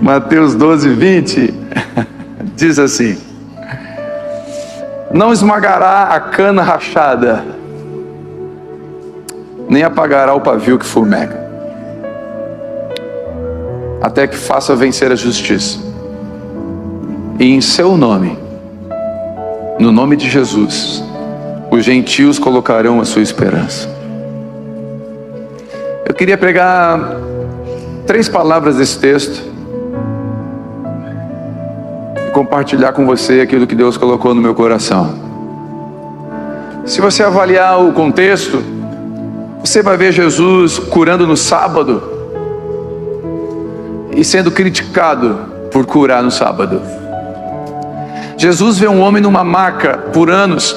Mateus 12, 20, diz assim: não esmagará a cana rachada, nem apagará o pavio que fumega, até que faça vencer a justiça. E em seu nome, no nome de Jesus, os gentios colocarão a sua esperança. Eu queria pregar 3 palavras desse texto e compartilhar com você aquilo que Deus colocou no meu coração. Se você avaliar o contexto, você vai ver Jesus curando no sábado e sendo criticado por curar no sábado. Jesus vê um homem numa maca por anos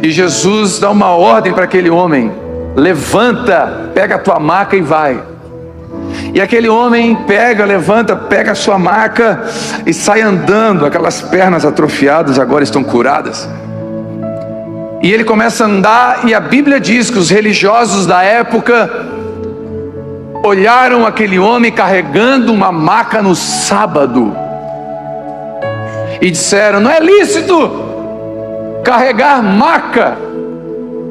e Jesus dá uma ordem para aquele homem: levanta, pega a tua maca e vai. E aquele homem levanta, pega a sua maca e sai andando. Aquelas pernas atrofiadas agora estão curadas. E ele começa a andar, e a Bíblia diz que os religiosos da época olharam aquele homem carregando uma maca no sábado e disseram: não é lícito carregar maca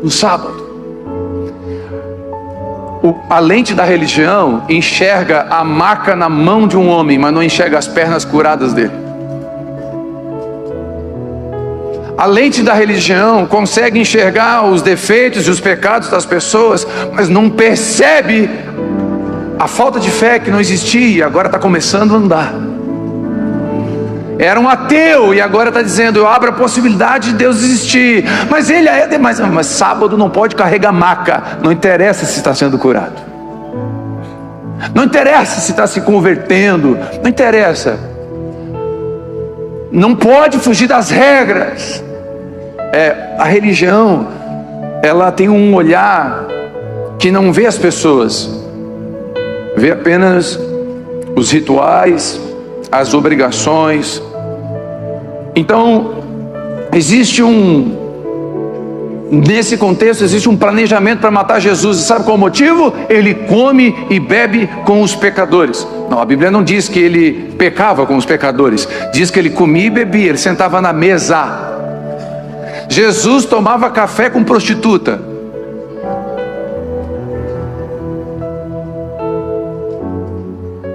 no sábado. A lente da religião enxerga a maca na mão de um homem, mas não enxerga as pernas curadas dele. A lente da religião consegue enxergar os defeitos e os pecados das pessoas, mas não percebe a falta de fé que não existia e agora está começando a andar. Era um ateu e agora está dizendo: eu abro a possibilidade de Deus existir. Mas ele é demais. Mas sábado não pode carregar maca. Não interessa se está sendo curado, não interessa se está se convertendo, não interessa. Não pode fugir das regras. A religião, ela tem um olhar que não vê as pessoas, vê apenas os rituais, as obrigações. Então nesse contexto existe um planejamento para matar Jesus. E sabe qual é o motivo? Ele come e bebe com os pecadores. Não, a Bíblia não diz que ele pecava com os pecadores, diz que ele comia e bebia, ele sentava na mesa. Jesus tomava café com prostituta.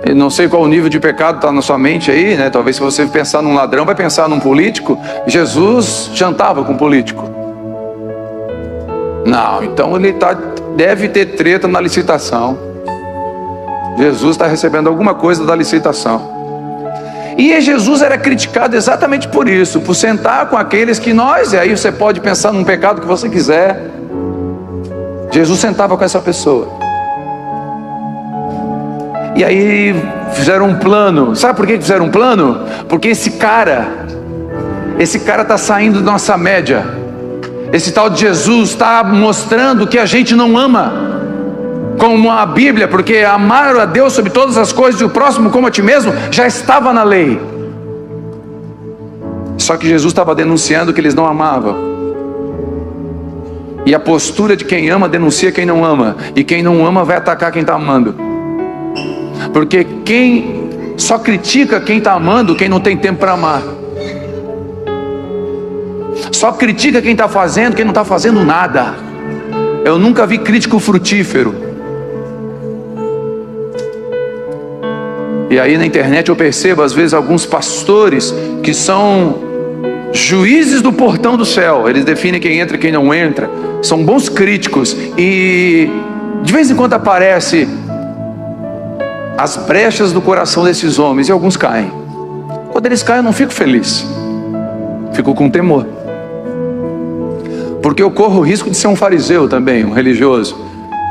Eu não sei qual o nível de pecado está na sua mente aí, né? Talvez se você pensar num ladrão, vai pensar num político. Jesus jantava com político. Não, então ele deve ter treta na licitação. Jesus está recebendo alguma coisa da licitação. E Jesus era criticado exatamente por isso, por sentar com aqueles que e aí você pode pensar num pecado que você quiser. Jesus sentava com essa pessoa. E aí fizeram um plano. Sabe por que fizeram um plano? Porque esse cara está saindo da nossa média. Esse tal de Jesus está mostrando que a gente não ama como a Bíblia, porque amar a Deus sobre todas as coisas e o próximo como a ti mesmo já estava na lei. Só que Jesus estava denunciando que eles não amavam. E a postura de quem ama denuncia quem não ama, e quem não ama vai atacar quem está amando. Porque quem só critica quem está amando, quem não tem tempo para amar. Só critica quem está fazendo, quem não está fazendo nada. Eu nunca vi crítico frutífero. E aí na internet eu percebo às vezes alguns pastores que são juízes do portão do céu. Eles definem quem entra e quem não entra. São bons críticos. E de vez em quando aparece as brechas do coração desses homens, e alguns caem. Quando eles caem eu não fico feliz, fico com temor, porque eu corro o risco de ser um fariseu também, um religioso,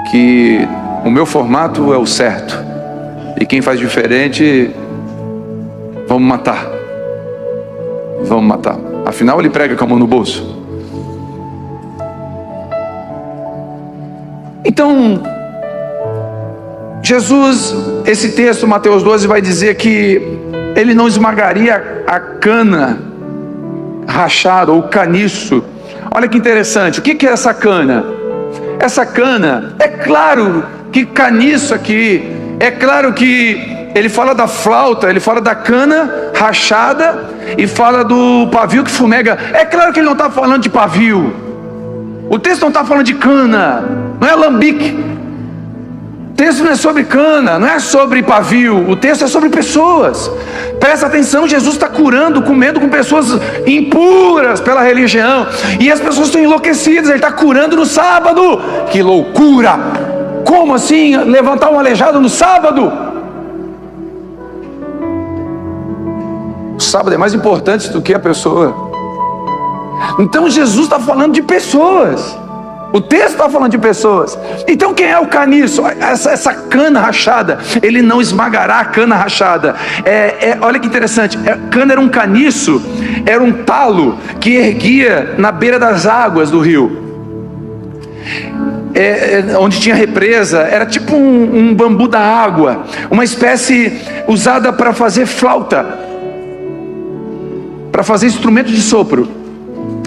que o meu formato é o certo, e quem faz diferente, vamos matar. Afinal ele prega com a mão no bolso. Então Jesus, esse texto, Mateus 12, vai dizer que ele não esmagaria a cana rachada, ou o caniço. Olha que interessante, o que é essa cana? Essa cana, é claro que caniço aqui, é claro que ele fala da flauta, ele fala da cana rachada e fala do pavio que fumega. É claro que ele não está falando de pavio. O texto não está falando de cana, não é alambique. O texto não é sobre cana, não é sobre pavio. O texto é sobre pessoas. Presta atenção, Jesus está curando, comendo com pessoas impuras pela religião, e as pessoas estão enlouquecidas. Ele está curando no sábado. Que loucura! Como assim levantar um aleijado no sábado? O sábado é mais importante do que a pessoa. Então Jesus está falando de pessoas. O texto está falando de pessoas. Então quem é o caniço? Essa cana rachada. Ele não esmagará a cana rachada. Olha que interessante. Cana era um caniço, era um talo que erguia na beira das águas do rio. Onde tinha represa, era tipo um bambu da água, uma espécie usada para fazer flauta, para fazer instrumento de sopro.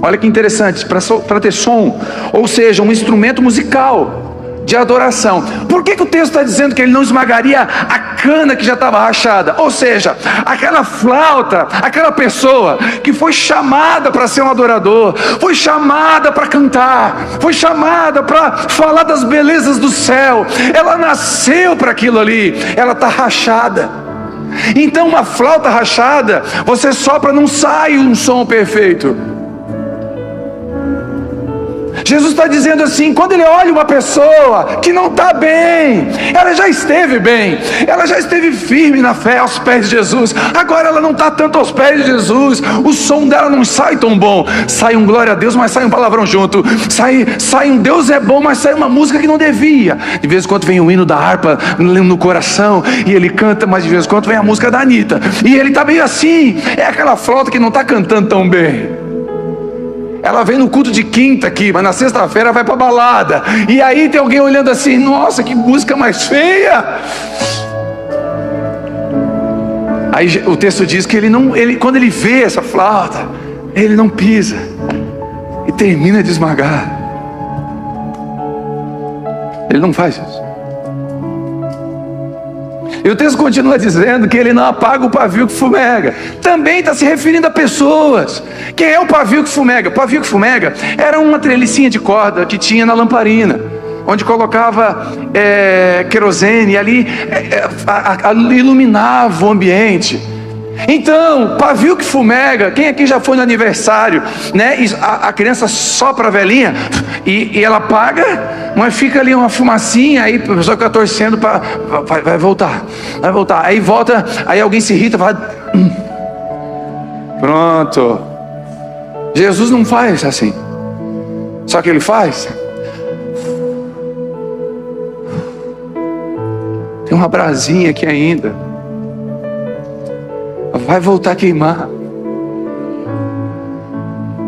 Olha que interessante, para ter som, ou seja, um instrumento musical de adoração. Por que o texto está dizendo que ele não esmagaria a cana que já estava rachada? Ou seja, aquela flauta, aquela pessoa que foi chamada para ser um adorador, foi chamada para cantar, foi chamada para falar das belezas do céu, ela nasceu para aquilo ali, ela está rachada. Então uma flauta rachada, você sopra, não sai um som perfeito. Jesus está dizendo assim, quando ele olha uma pessoa que não está bem, ela já esteve bem, ela já esteve firme na fé aos pés de Jesus, agora ela não está tanto aos pés de Jesus, o som dela não sai tão bom, sai um glória a Deus, mas sai um palavrão junto, sai um Deus é bom, mas sai uma música que não devia. De vez em quando vem o hino da harpa no coração, e ele canta, mas de vez em quando vem a música da Anitta, e ele está meio assim, é aquela flauta que não está cantando tão bem. Ela vem no culto de quinta aqui, mas na sexta-feira vai para balada. E aí tem alguém olhando assim, nossa, que música mais feia. Aí o texto diz que quando ele vê essa flauta, ele não pisa e termina de esmagar. Ele não faz isso. E o texto continua dizendo que ele não apaga o pavio que fumega. Também está se referindo a pessoas. Quem é o pavio que fumega? O pavio que fumega era uma trelicinha de corda que tinha na lamparina, onde colocava querosene, e ali iluminava o ambiente. Então, pavio que fumega, quem aqui já foi no aniversário, né? A criança sopra a velhinha e ela apaga, mas fica ali uma fumacinha, aí a pessoa fica torcendo para vai voltar, aí volta, aí alguém se irrita, fala, pronto. Jesus não faz assim, só que ele faz, tem uma brasinha aqui ainda, vai voltar a queimar.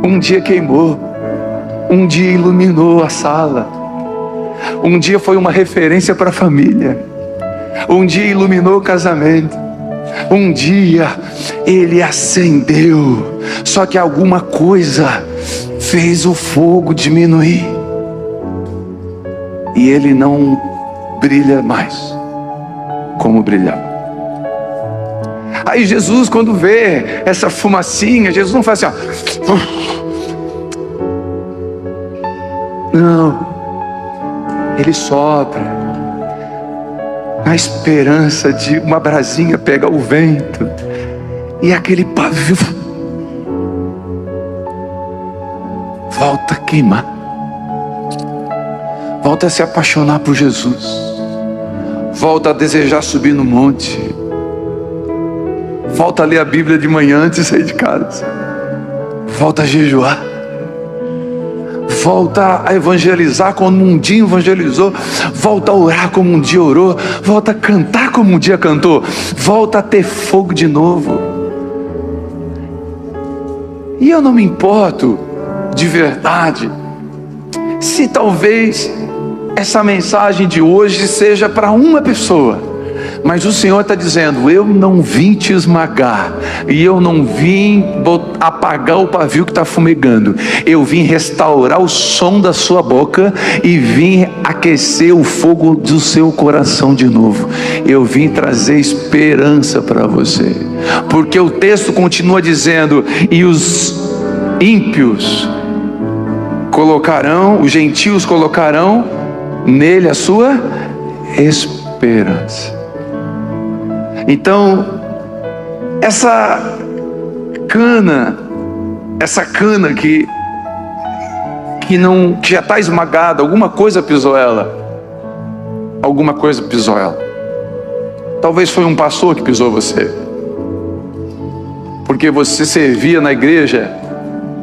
Um dia queimou, um dia iluminou a sala, um dia foi uma referência para a família, um dia iluminou o casamento, um dia ele acendeu, só que alguma coisa fez o fogo diminuir e ele não brilha mais como brilhava. Aí Jesus, quando vê essa fumacinha, Jesus não faz assim, ó. Não, ele sopra na esperança de uma brasinha pegar o vento e aquele pavio volta a queimar, volta a se apaixonar por Jesus, volta a desejar subir no monte, volta a ler a Bíblia de manhã antes de sair de casa, volta a jejuar, volta a evangelizar como um dia evangelizou, volta a orar como um dia orou, volta a cantar como um dia cantou, volta a ter fogo de novo. E eu não me importo de verdade se talvez essa mensagem de hoje seja para uma pessoa, Mas o Senhor está dizendo: eu não vim te esmagar, e eu não vim apagar o pavio que está fumegando. Eu vim restaurar o som da sua boca e vim aquecer o fogo do seu coração de novo. Eu vim trazer esperança para você, porque o texto continua dizendo: e os ímpios colocarão, os gentios colocarão nele a sua esperança. Então, essa cana que já está esmagada, alguma coisa pisou ela. Talvez foi um pastor que pisou você, porque você servia na igreja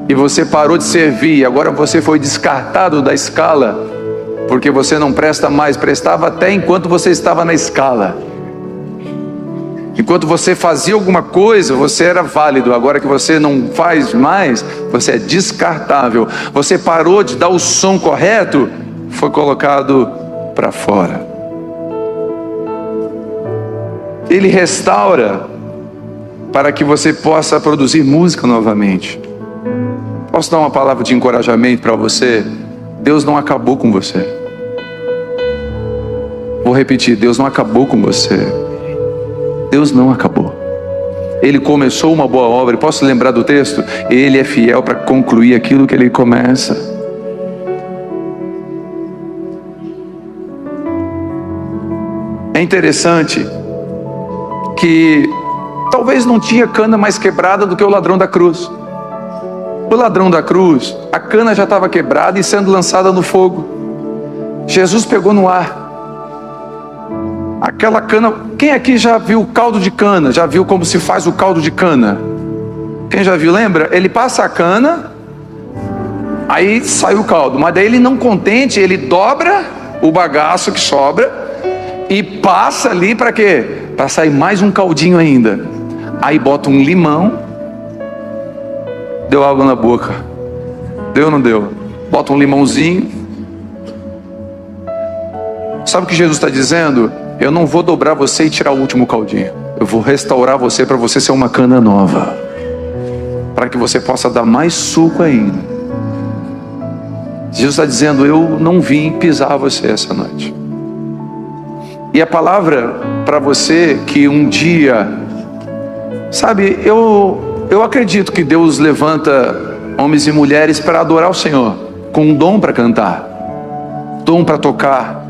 e você parou de servir, e agora você foi descartado da escala, porque você não presta mais. Prestava até enquanto você estava na escala. Enquanto você fazia alguma coisa, você era válido. Agora que você não faz mais, você é descartável. Você parou de dar o som correto, foi colocado para fora. Ele restaura para que você possa produzir música novamente. Posso dar uma palavra de encorajamento para você? Deus não acabou com você. Vou repetir: Deus não acabou com você. Deus não acabou. Ele começou uma boa obra. Posso lembrar do texto? Ele é fiel para concluir aquilo que ele começa. É interessante que talvez não tinha cana mais quebrada do que o ladrão da cruz. O ladrão da cruz, a cana já estava quebrada e sendo lançada no fogo. Jesus pegou no ar aquela cana. Quem aqui já viu caldo de cana? Já viu como se faz o caldo de cana? Quem já viu, lembra? Ele passa a cana, aí sai o caldo. Mas daí ele, não contente, ele dobra o bagaço que sobra e passa ali para quê? Para sair mais um caldinho ainda. Aí bota um limão. Deu água na boca? Deu ou não deu? Bota um limãozinho. Sabe o que Jesus está dizendo? Eu não vou dobrar você e tirar o último caldinho. Eu vou restaurar você para você ser uma cana nova, para que você possa dar mais suco ainda. Jesus está dizendo: eu não vim pisar você essa noite. E a palavra para você que um dia, sabe, eu acredito que Deus levanta homens e mulheres para adorar o Senhor, com um dom para cantar, dom para tocar.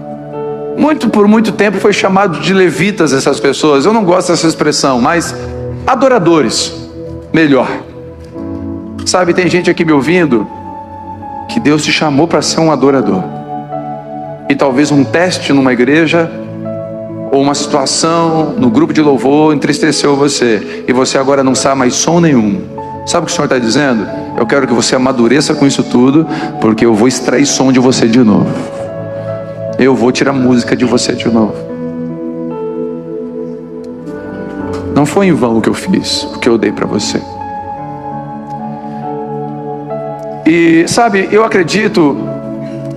Por muito tempo foi chamado de levitas essas pessoas. Eu não gosto dessa expressão, mas adoradores, melhor. Sabe, tem gente aqui me ouvindo que Deus te chamou para ser um adorador. E talvez um teste numa igreja ou uma situação no grupo de louvor entristeceu você, e você agora não sabe mais som nenhum. Sabe o que o Senhor está dizendo? Eu quero que você amadureça com isso tudo, porque eu vou extrair som de você de novo. Eu vou tirar música de você de novo. Não foi em vão o que eu fiz, o que eu dei para você. E sabe, eu acredito,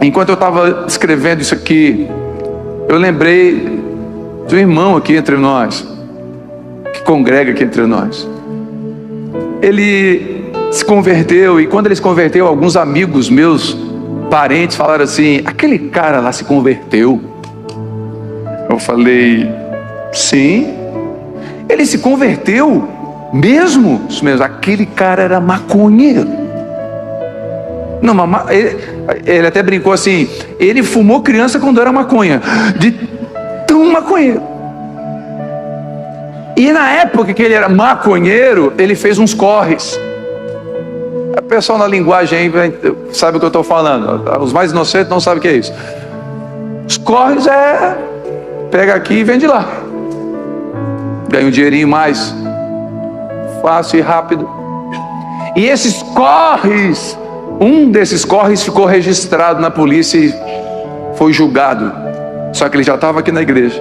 enquanto eu estava escrevendo isso aqui, eu lembrei do irmão aqui entre nós, que congrega aqui entre nós. Ele se converteu, e quando ele se converteu, alguns amigos meus, parentes, falaram assim: aquele cara lá se converteu. Eu falei: sim. Ele se converteu mesmo? Isso mesmo, aquele cara era maconheiro. Não, ele até brincou assim: ele fumou criança quando era maconha, de tão maconheiro. E na época que ele era maconheiro, ele fez uns corres. A pessoa na linguagem aí sabe o que eu estou falando. Os mais inocentes não sabem o que é isso. Os corres é pega aqui e vende lá, ganha um dinheirinho mais fácil e rápido. E esses corres, um desses corres ficou registrado na polícia e foi julgado. Só que ele já estava aqui na igreja,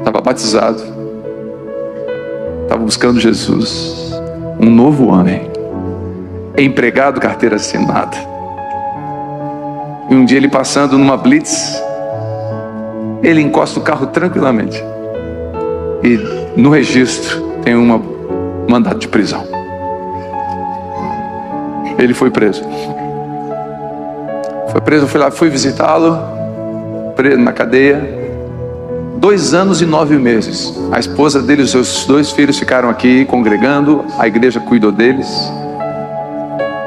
estava batizado, estava buscando Jesus, um novo homem, empregado, carteira assinada. E um dia ele passando numa blitz, ele encosta o carro tranquilamente. e no registro tem um mandato de prisão. Ele foi preso. Foi preso, eu fui lá, fui visitá-lo, preso na cadeia. 2 anos e 9 meses. A esposa dele e os seus 2 filhos ficaram aqui congregando, a igreja cuidou deles.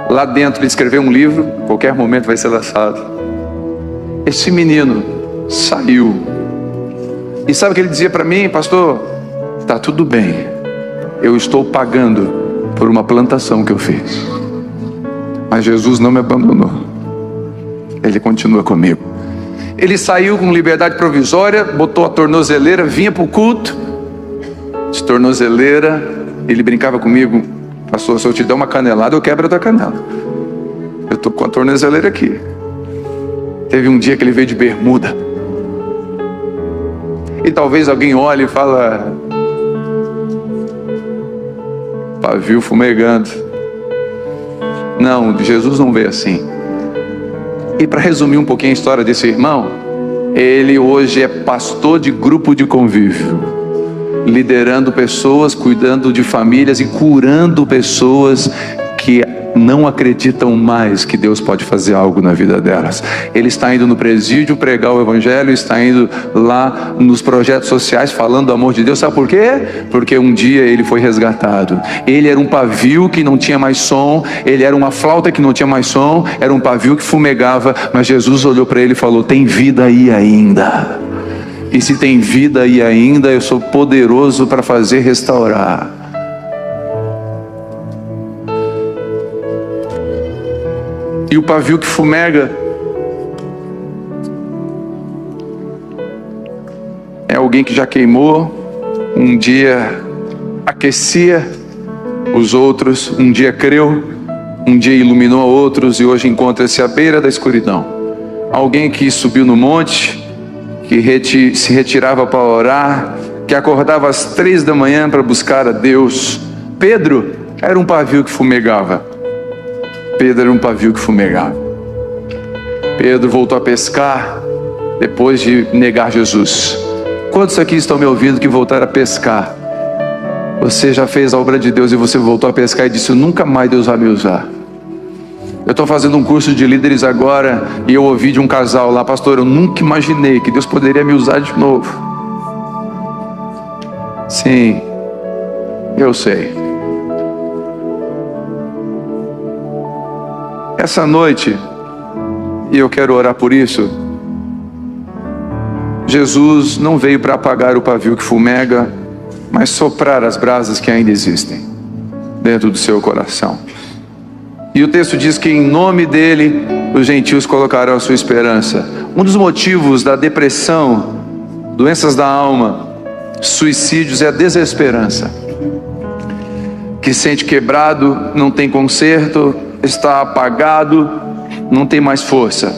Lá dentro ele escreveu um livro, qualquer momento vai ser lançado. Esse menino saiu. E sabe o que ele dizia para mim? Pastor, está tudo bem. Eu estou pagando por uma plantação que eu fiz. Mas Jesus não me abandonou. Ele continua comigo. Ele saiu com liberdade provisória, botou a tornozeleira, vinha para o culto de tornozeleira. Ele brincava comigo: pastor, se eu te der uma canelada, eu quebro a tua canela. Eu estou com a tornozeleira aqui. Teve um dia que ele veio de bermuda. E talvez alguém olhe e fala: pavio fumegando. Não, Jesus não veio assim. E para resumir um pouquinho a história desse irmão, ele hoje é pastor de grupo de convívio, liderando pessoas, cuidando de famílias e curando pessoas que não acreditam mais que Deus pode fazer algo na vida delas. Ele está indo no presídio pregar o evangelho, está indo lá nos projetos sociais falando do amor de Deus. Sabe por quê? Porque um dia ele foi resgatado. Ele era um pavio que não tinha mais som, ele era uma flauta que não tinha mais som, era um pavio que fumegava, mas Jesus olhou para ele e falou: tem vida aí ainda. E se tem vida aí ainda, eu sou poderoso para fazer restaurar. E o pavio que fumega é alguém que já queimou, um dia aquecia os outros, um dia creu, um dia iluminou a outros e hoje encontra-se à beira da escuridão. Alguém que subiu no monte, que se retirava para orar, que acordava às 3 da manhã para buscar a Deus. Pedro era um pavio que fumegava. Pedro era um pavio que fumegava. Pedro voltou a pescar depois de negar Jesus. Quantos aqui estão me ouvindo que voltaram a pescar? Você já fez a obra de Deus e você voltou a pescar e disse: nunca mais Deus vai me usar. Eu estou fazendo um curso de líderes agora e eu ouvi de um casal lá: pastor, eu nunca imaginei que Deus poderia me usar de novo. Sim, eu sei. Essa noite, e eu quero orar por isso, Jesus não veio para apagar o pavio que fumega, mas soprar as brasas que ainda existem dentro do seu coração. E o texto diz que em nome dele os gentios colocarão a sua esperança. Um dos motivos da depressão, doenças da alma, suicídios é a desesperança. Que sente quebrado, não tem conserto, está apagado, não tem mais força.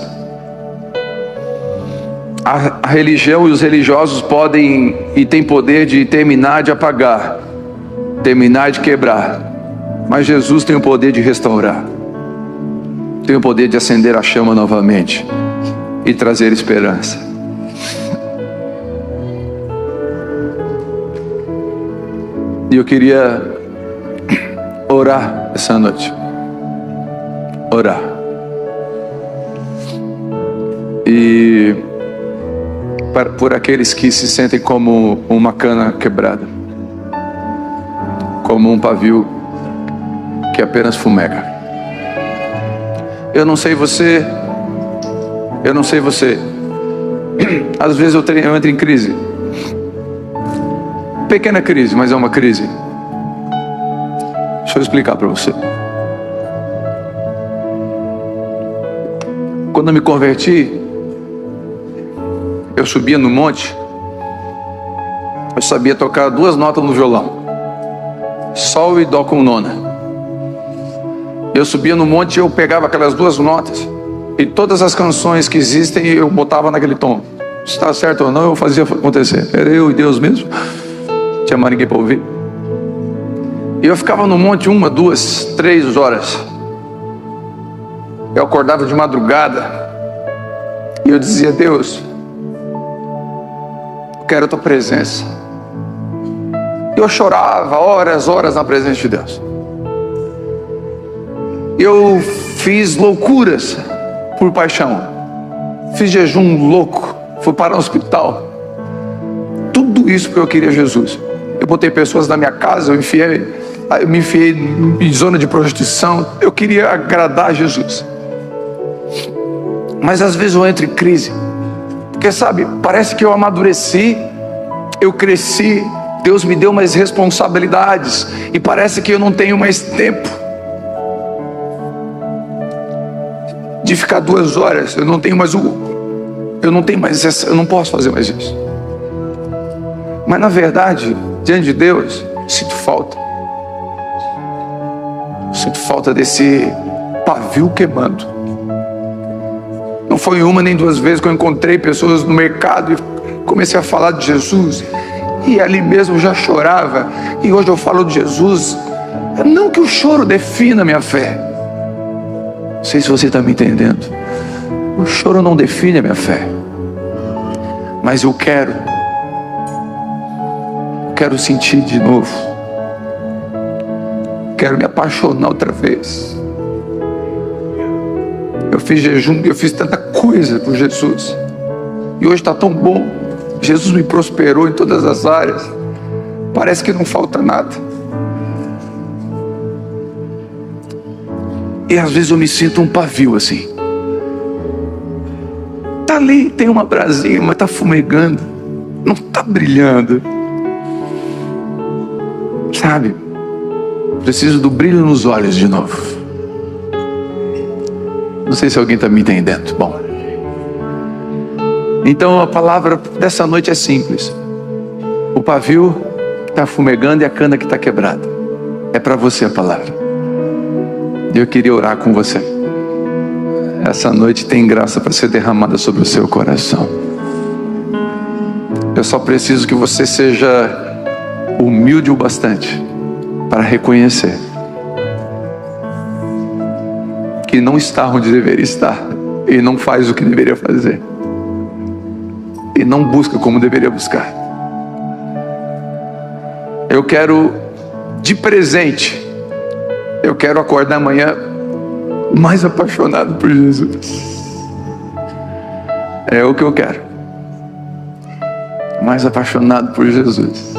A religião e os religiosos podem e têm poder de terminar de apagar, terminar de quebrar, mas Jesus tem o poder de restaurar, tem o poder de acender a chama novamente e trazer esperança. E eu queria orar essa noite. Orar. E por aqueles que se sentem como uma cana quebrada, como um pavio que apenas fumega. Eu não sei você, às vezes eu entro em crise, pequena crise, mas é uma crise. Deixa eu explicar para você. Quando eu me converti, eu subia no monte, eu sabia tocar 2 notas no violão, sol e dó com nona. Eu subia no monte e eu pegava aquelas 2 notas e todas as canções que existem eu botava naquele tom. Se está certo ou não, eu fazia acontecer. Era eu e Deus mesmo, não tinha mais ninguém para ouvir. E eu ficava no monte 1, 2, 3 horas. Eu acordava de madrugada e eu dizia: Deus, eu quero a tua presença, Eu chorava horas na presença de Deus. Eu fiz loucuras por paixão. Fiz jejum louco. Fui parar no hospital. Tudo isso porque eu queria Jesus. Eu botei pessoas na minha casa, eu me enfiei em zona de prostituição. Eu queria agradar a Jesus. Mas às vezes eu entro em crise. Porque sabe, parece que eu amadureci, eu cresci, Deus me deu mais responsabilidades. E parece que eu não tenho mais tempo de ficar 2 horas. Eu não posso fazer mais isso. Mas na verdade, diante de Deus, sinto falta. Sinto falta desse pavio queimando. Não foi uma nem 2 vezes que eu encontrei pessoas no mercado e comecei a falar de Jesus. E ali mesmo eu já chorava. E hoje eu falo de Jesus. Não que o choro defina a minha fé. Não sei se você está me entendendo. O choro não define a minha fé. Mas eu quero sentir de novo. Quero me apaixonar outra vez. Eu fiz jejum, eu fiz tanta coisa por Jesus. E hoje está tão bom. Jesus me prosperou em todas as áreas. Parece que não falta nada. E às vezes eu me sinto um pavio assim. Tá ali, tem uma brasinha, mas tá fumegando. Não tá brilhando. Sabe? Preciso do brilho nos olhos de novo. Não sei se alguém está me entendendo. Bom, então a palavra dessa noite é simples. O pavio está fumegando e a cana que está quebrada. É para você a palavra. Eu queria orar com você. Essa noite tem graça para ser derramada sobre o seu coração. Eu só preciso que você seja humilde o bastante para reconhecer que não está onde deveria estar e não faz o que deveria fazer e não busca como deveria buscar. Eu quero de presente, eu quero acordar amanhã mais apaixonado por Jesus. É o que eu quero, mais apaixonado por Jesus.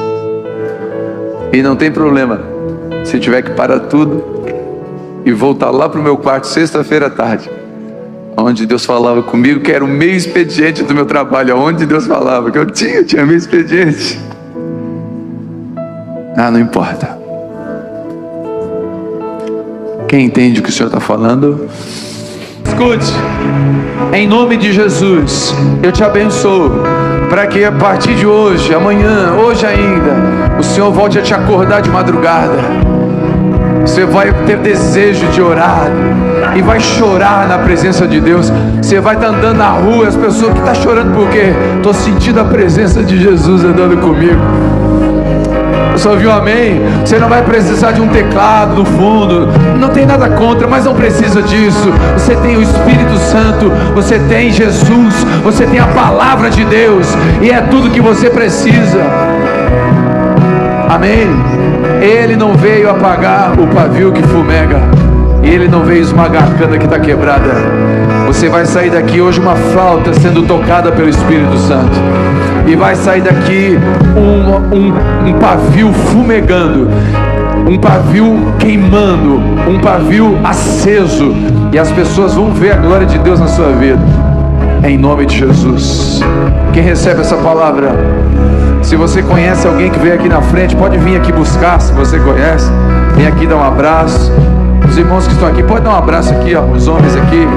E não tem problema se tiver que parar tudo e voltar lá para o meu quarto sexta-feira à tarde, onde Deus falava comigo que era o meio expediente do meu trabalho, onde Deus falava que eu tinha meio expediente. Não importa. Quem entende o que o Senhor está falando? Escute, em nome de Jesus, eu te abençoo, para que a partir de hoje, amanhã, hoje ainda, o Senhor volte a te acordar de madrugada. Você vai ter desejo de orar e vai chorar na presença de Deus. Você vai estar andando na rua, as pessoas que estão chorando por quê? Estou sentindo a presença de Jesus andando comigo. Você ouviu amém? Você não vai precisar de um teclado no fundo. Não tem nada contra, mas não precisa disso. Você tem o Espírito Santo, você tem Jesus, você tem a palavra de Deus, e é tudo que você precisa. Amém? Ele não veio apagar o pavio que fumega, Ele não veio esmagar a cana que está quebrada. Você vai sair daqui hoje uma flauta sendo tocada pelo Espírito Santo, e vai sair daqui um pavio fumegando, um pavio queimando, um pavio aceso, e as pessoas vão ver a glória de Deus na sua vida, em nome de Jesus. Quem recebe essa palavra? Se você conhece alguém que veio aqui na frente, pode vir aqui buscar. Se você conhece, vem aqui dar um abraço. Os irmãos que estão aqui, pode dar um abraço aqui, ó, os homens aqui.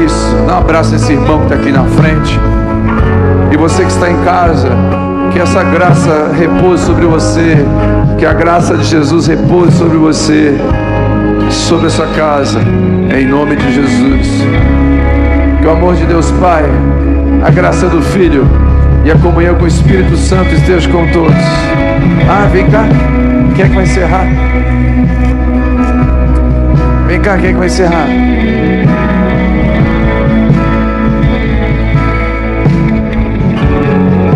Isso, dá um abraço nesse irmão que está aqui na frente. E você que está em casa, que essa graça repouse sobre você, que a graça de Jesus repouse sobre você, sobre a sua casa, em nome de Jesus. Que o amor de Deus Pai, a graça do Filho e a comunhão com o Espírito Santo esteja com todos. Vem cá, quem é que vai encerrar? Vem cá, quem é que vai encerrar?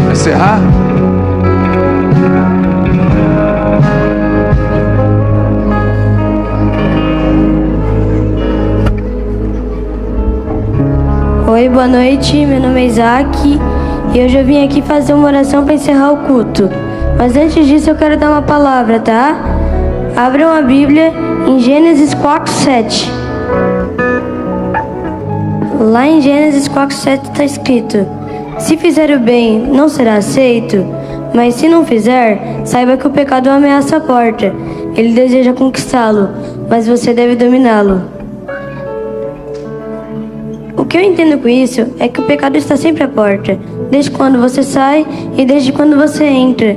Vai encerrar? Boa noite, meu nome é Isaac e hoje eu vim aqui fazer uma oração para encerrar o culto. Mas antes disso eu quero dar uma palavra, tá? Abram a Bíblia em Gênesis 4:7. Lá em Gênesis 4:7 está escrito: se fizer o bem, não será aceito, mas se não fizer, saiba que o pecado ameaça a porta. Ele deseja conquistá-lo, mas você deve dominá-lo. O que eu entendo com isso é que o pecado está sempre à porta, desde quando você sai e desde quando você entra.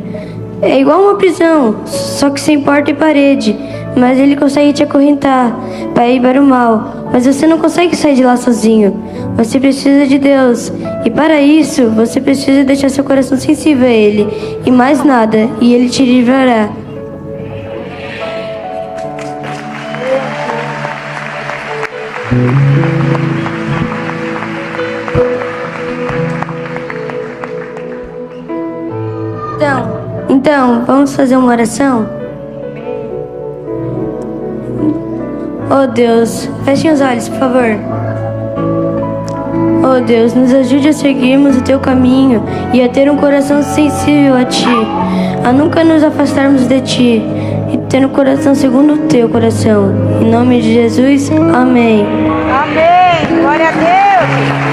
É igual uma prisão, só que sem porta e parede, mas ele consegue te acorrentar para ir para o mal, mas você não consegue sair de lá sozinho. Você precisa de Deus, e para isso você precisa deixar seu coração sensível a Ele, e mais nada, e Ele te livrará. Então, vamos fazer uma oração? Oh Deus, fechem os olhos, por favor. Oh Deus, nos ajude a seguirmos o Teu caminho e a ter um coração sensível a Ti, a nunca nos afastarmos de Ti e ter um coração segundo o Teu coração. Em nome de Jesus, amém. Amém. Glória a Deus.